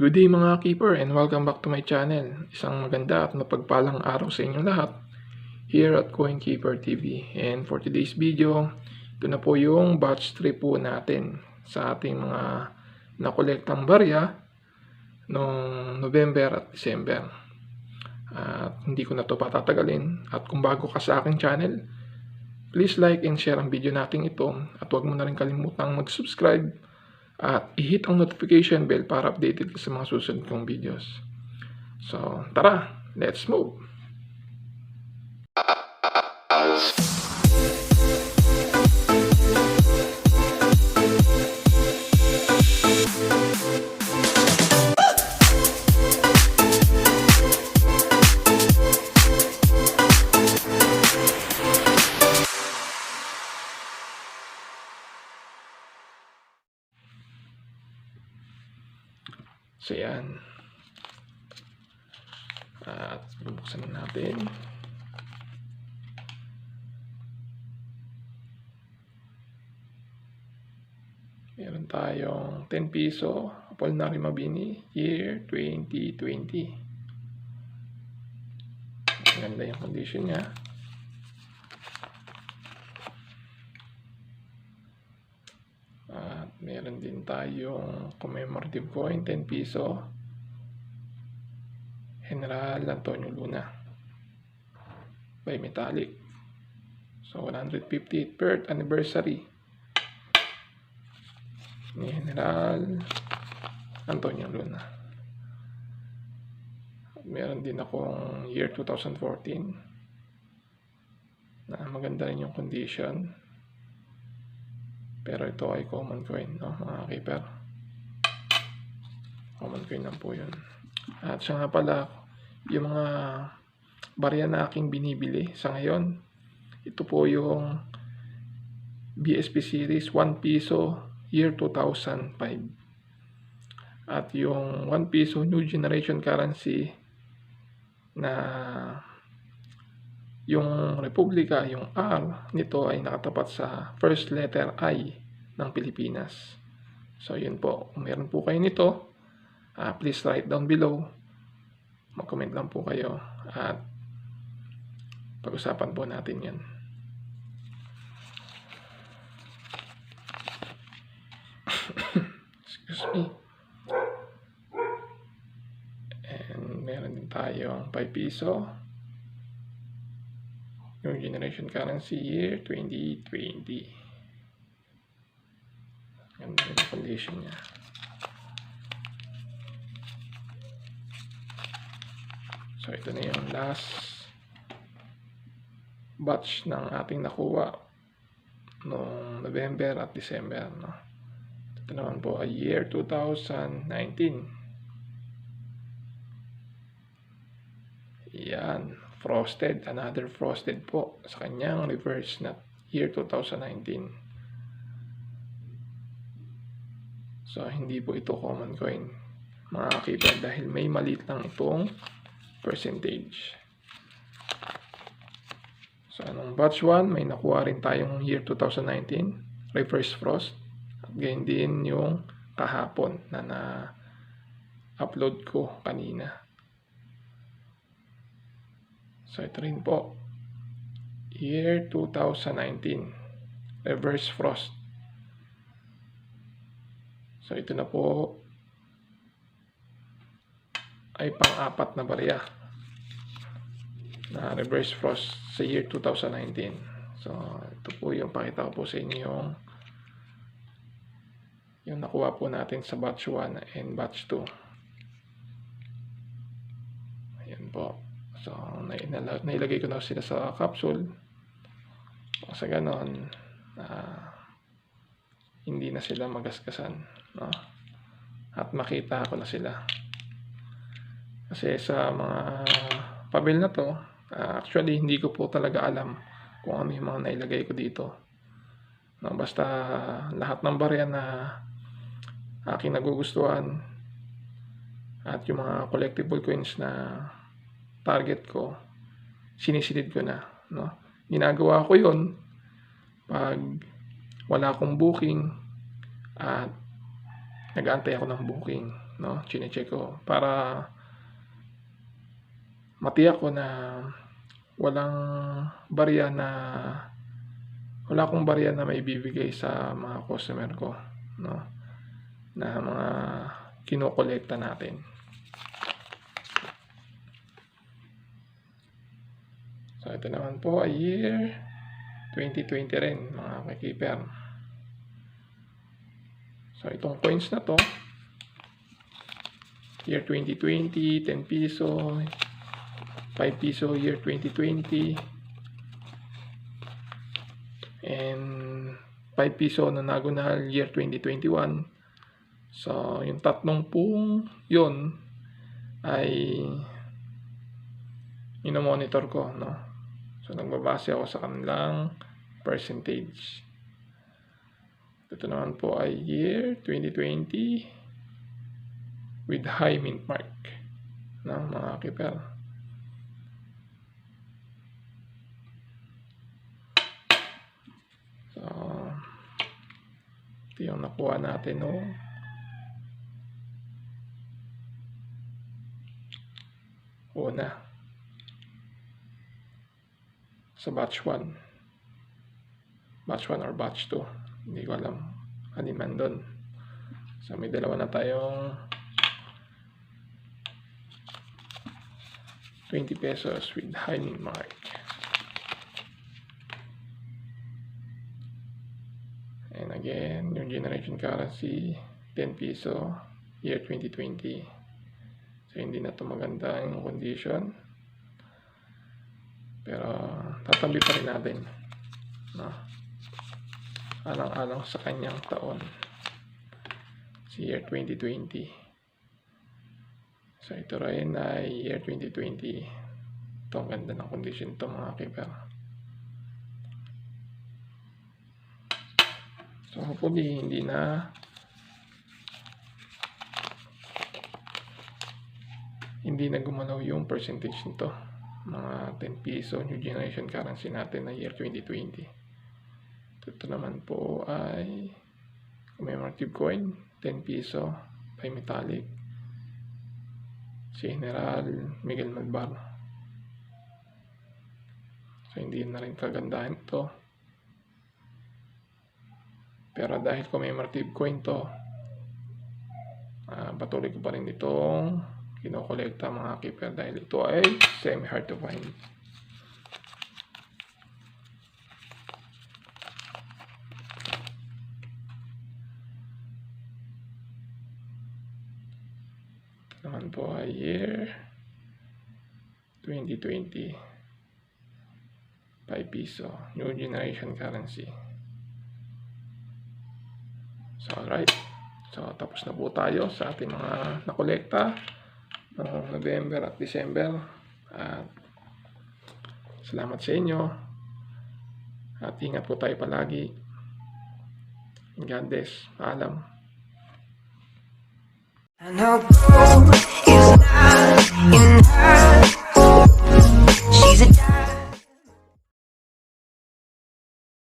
Good day mga keeper and welcome back to my channel. Isang maganda at mapagpalang araw sa inyong lahat here at CoinKeeper TV. And for today's video, ito na po yung batch 3 po natin sa ating mga nakolektang barya noong November at December. At hindi ko na ito patatagalin. At kung bago ka sa aking channel, please like and share ang video natin ito. At huwag mo na rin kalimutang mag-subscribe at i-hit ang notification bell para updated ka sa mga susunod kong videos. So, tara, let's move! So, yan. At bubuksan na natin. Meron tayong 10 piso, Apollinario Mabini, year 2020. Maganda yung condition niya. At meron din tayong commemorative coin, 10 piso, General Antonio Luna by Metallic. So 150th birth anniversary ni General Antonio Luna. At meron din akong year 2014 na maganda rin yung condition. Pero ito ay common coin, no, mga keeper. Common coin lang po yun. At siya nga pala, yung mga barya na aking binibili sa ngayon, ito po yung BSP series 1 piso year 2005. At yung 1 piso new generation currency na yung Republika, yung R nito ay nakatapat sa first letter I ng Pilipinas. So yun po, kung meron po kayo nito, please write down below. Mag-comment lang po kayo at pag-usapan po natin yan. Excuse me. And meron din tayong 5 piso yung generation currency year 2020. Ganda yung condition niya. So ito na yung last batch ng ating nakuha noong November at December, no? Ito naman po ay year 2019. Yan, frosted, another frosted po sa kanyang reverse na year 2019. So hindi po ito common coin, mga keeper, dahil may maliit lang itong percentage. So anong batch 1, may nakuha rin tayong year 2019 reverse frost, at gayon din yung kahapon na na-upload ko kanina. So ito rin po, year 2019 reverse frost. So ito na po ay pang-apat na barya na reverse frost sa year 2019. So ito po yung pakita ko po sa inyo yung nakuha po natin sa batch 1 and batch 2. Ayan po. So nailagay ko na sila sa capsule sa ganon hindi na sila magaskasan, no? At makita ko na sila. Kasi sa mga pabil na to, actually hindi ko po talaga alam kung ano yung mga nailagay ko dito, no? Basta lahat ng barya na aking nagugustuhan at yung mga collectible coins na target ko, sinisilid ko na, no? Ginagawa ko yun pag wala akong booking at nag-aantay ako ng booking. no? Chine-check ko para matiyak ko na walang barya na wala akong barya na maibibigay sa mga customer ko, no? Na mga kinokolekta natin. So ito naman po ay year 2020 rin, mga ka-keeper. So itong coins na to, year 2020, 10 piso, 5 piso year 2020, and 5 piso na nagunal year 2021. So yung tatlong pong yun ay monitor ko, no? So nagbabase ako sa kanilang percentage. Ito naman po ay year 2020 with high mint mark, no, mga keeper. So ito yung nakuha natin, no? Una sa batch 1 or batch 2, hindi ko alam alin man doon. So may dalawa na tayong 20 pesos with high mint mark. And again, yung generation currency 10 piso year 2020. So hindi na to maganda yung condition, pero tatabi pa rin natin, no? Alang-alang sa kanyang taon, si year 2020. So ito rin ay year 2020. Ito ang ganda ng condition to, mga keeper. So hopefully hindi na gumalaw yung percentage nito, mga 10 piso new generation currency natin na year 2020. Ito naman po ay commemorative coin 10 piso by metallic, si General Miguel Malvar. So hindi na rin kagandahan ito, pero dahil commemorative coin to, patuloy ko pa rin itong kinokolekta, mga keeper, dahil ito ay semi hard to find. Ito naman po ay year 2020 5 piso new generation currency. So alright, so tapos na po tayo sa ating mga nakolekta noong November at December. At salamat sa inyo, at ingat po tayo palagi. God bless. Paalam. I know gold is not enough.